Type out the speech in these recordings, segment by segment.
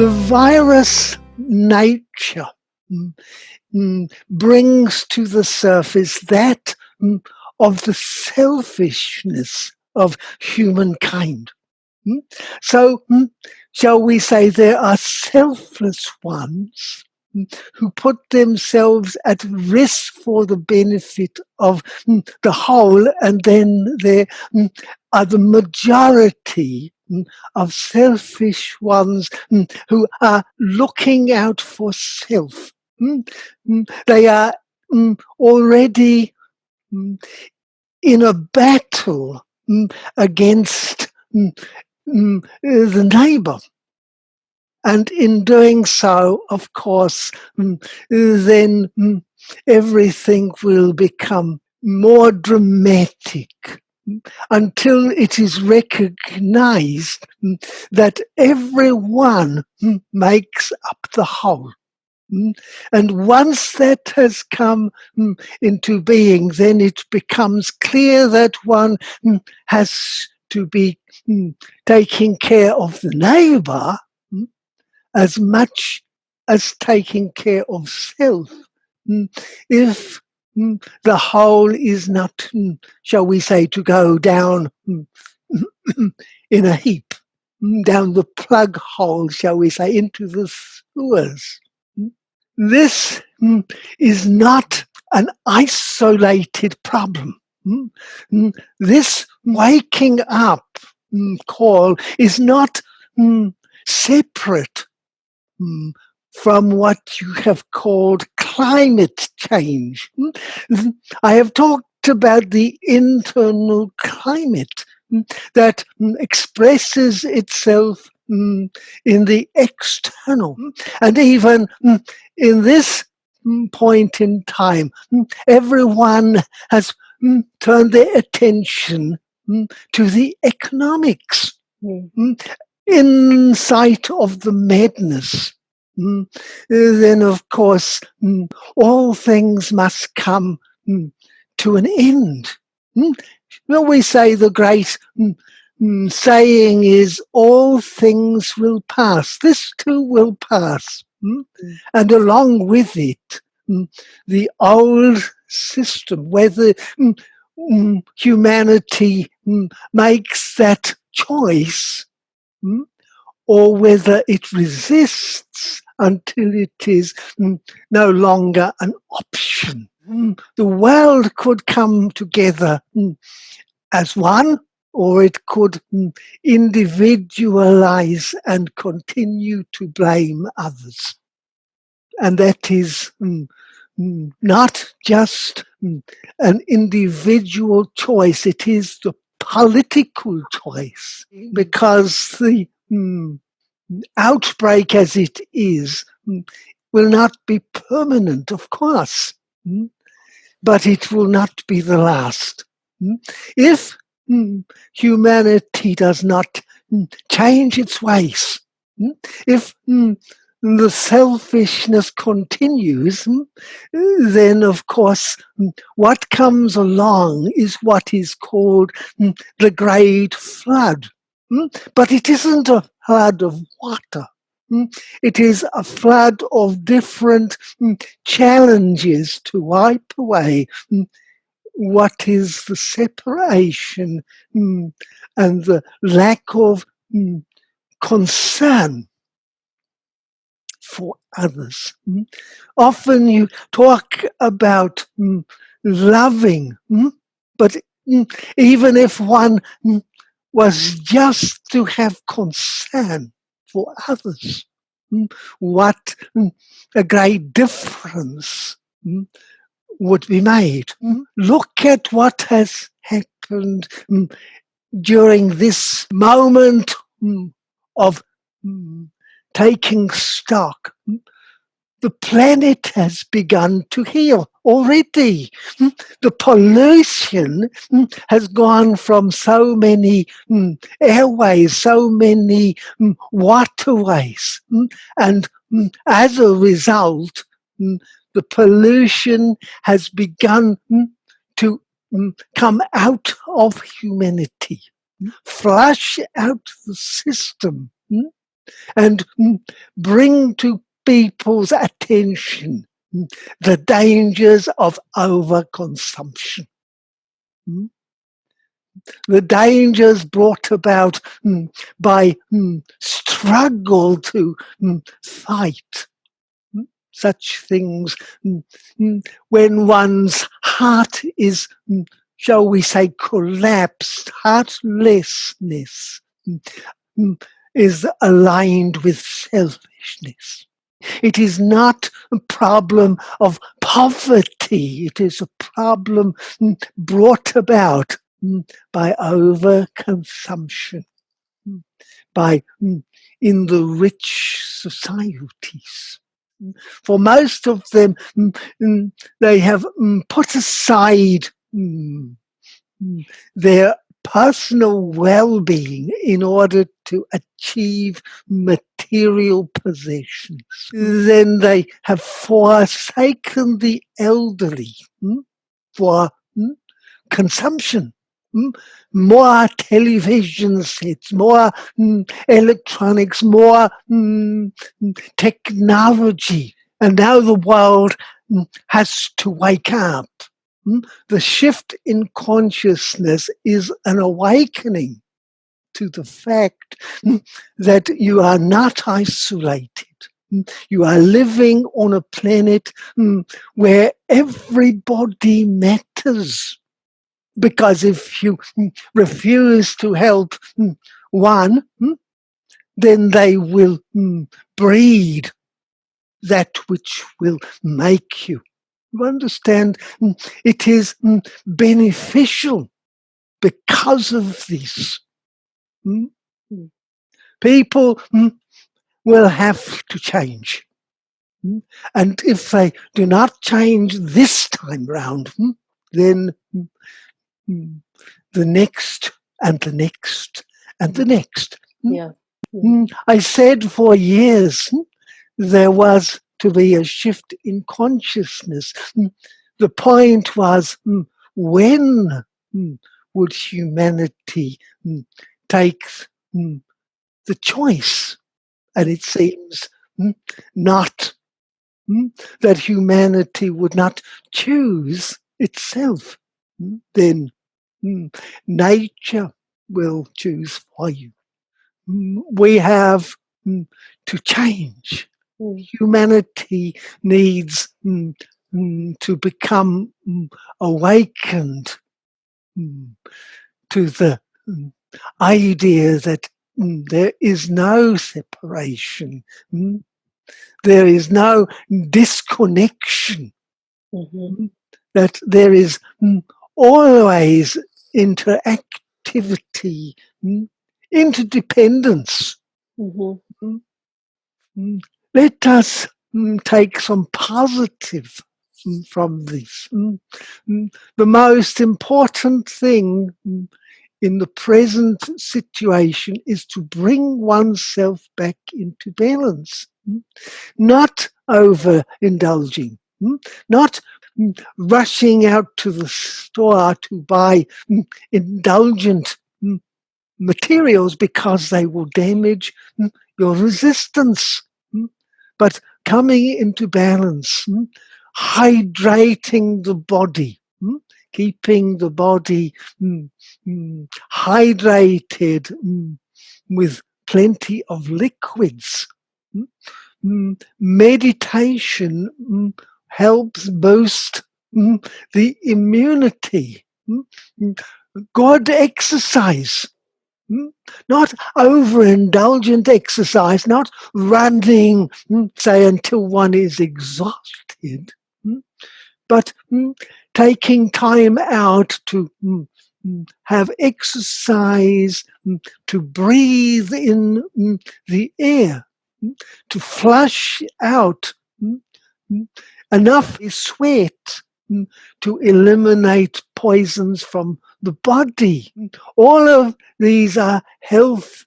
The virus nature brings to the surface that of the selfishness of humankind. So, shall we say there are selfless ones who put themselves at risk for the benefit of the whole, and then there are the majority of selfish ones who are looking out for self. They are already in a battle against the neighbor. And in doing so, of course, then everything will become more dramatic until it is recognized that everyone makes up the whole. And once that has come into being, then it becomes clear that one has to be taking care of the neighbor as much as taking care of self. If the whole is not, shall we say, to go down in a heap, down the plug hole, shall we say, into the sewers. This is not an isolated problem. This waking up call is not separate from what you have called climate change. I have talked about the internal climate that expresses itself in the external. And even in this point in time, everyone has turned their attention to the economics. In sight of the madness, then of course all things must come to an end. Well, we say the great saying is, all things will pass. This too will pass. And along with it, the old system, whether humanity makes that choice or whether it resists until it is no longer an option. The world could come together as one, or it could individualize and continue to blame others. And that is not just an individual choice, it is the political choice, because the outbreak as it is will not be permanent, of course, but it will not be the last. If humanity does not change its ways, if the selfishness continues, then of course what comes along is what is called the Great Flood. But it isn't a flood of water. It is a flood of different challenges to wipe away what is the separation and the lack of concern for others. Often you talk about loving, but even if one was just to have concern for others, what a great difference would be made. Look at what has happened during this moment of taking stock. The planet has begun to heal already. The pollution has gone from so many airways, so many waterways, and as a result, the pollution has begun to come out of humanity, flush out the system. and bring to people's attention the dangers of overconsumption. The dangers brought about by struggle to fight such things when one's heart is, shall we say, collapsed. Heartlessness is aligned with selfishness. It is not a problem of poverty. It is a problem brought about by overconsumption, by in the rich societies. For most of them, they have put aside their personal well-being in order to achieve material possessions. Then they have forsaken the elderly for consumption. More television sets, more electronics, more technology. And now the world has to wake up. The shift in consciousness is an awakening to the fact that you are not isolated. You are living on a planet where everybody matters. Because if you refuse to help one, then they will breed that which will make you. You understand? It is beneficial because of this. People will have to change. And if they do not change this time round, then the next and the next and the next. Yeah. I said for years there was to be a shift in consciousness. The point was, when would humanity take the choice? And it seems not that humanity would not choose itself. Then nature will choose for you. We have to change. Humanity needs to become awakened to the idea that there is no separation. There is no disconnection. That there is always interactivity, interdependence. Let us take some positive from this. The most important thing in the present situation is to bring oneself back into balance, not overindulging, not rushing out to the store to buy indulgent materials because they will damage your resistance. But coming into balance, hydrating the body, keeping the body hydrated with plenty of liquids. Meditation helps boost the immunity. Good exercise. Not overindulgent exercise, not running, say, until one is exhausted, but taking time out to have exercise, to breathe in the air, to flush out enough sweat to eliminate poisons from the body. All of these are health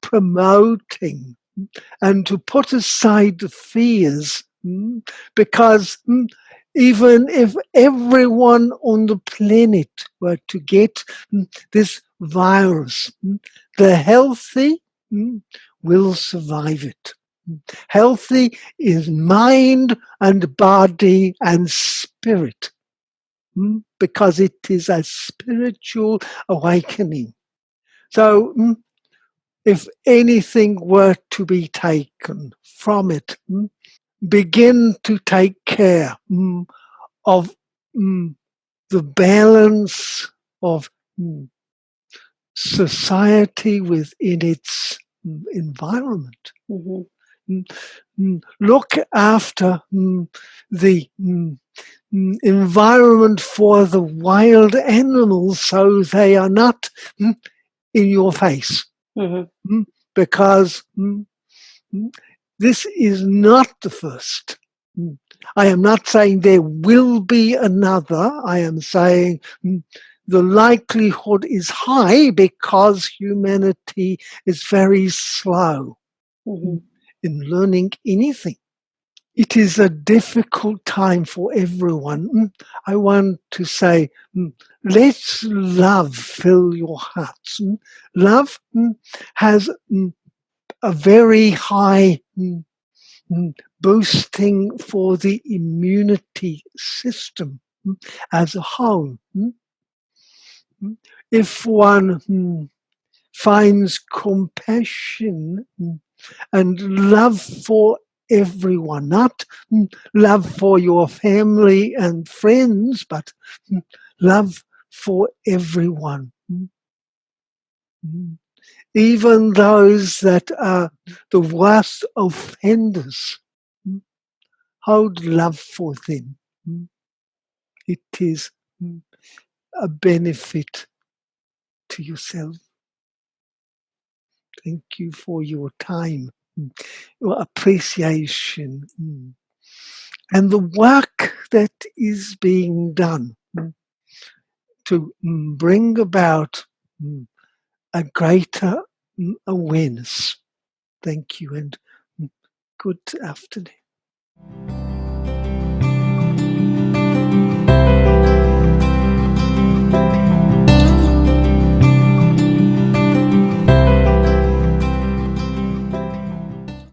promoting, and to put aside the fears, because even if everyone on the planet were to get this virus, the healthy will survive it. Healthy is mind and body and spirit, because it is a spiritual awakening. So if anything were to be taken from it, begin to take care of the balance of society within its environment. Look after the environment for the wild animals so they are not in your face. Because this is not the first. I am not saying there will be another. I am saying the likelihood is high because humanity is very slow in learning anything. It is a difficult time for everyone. I want to say, let love fill your hearts. Love has a very high boosting for the immunity system as a whole. If one finds compassion and love for everyone, not love for your family and friends, but love for everyone. Even those that are the worst offenders, hold love for them. It is a benefit to yourself. Thank you for your time, your appreciation, and the work that is being done to bring about a greater awareness. Thank you and good afternoon.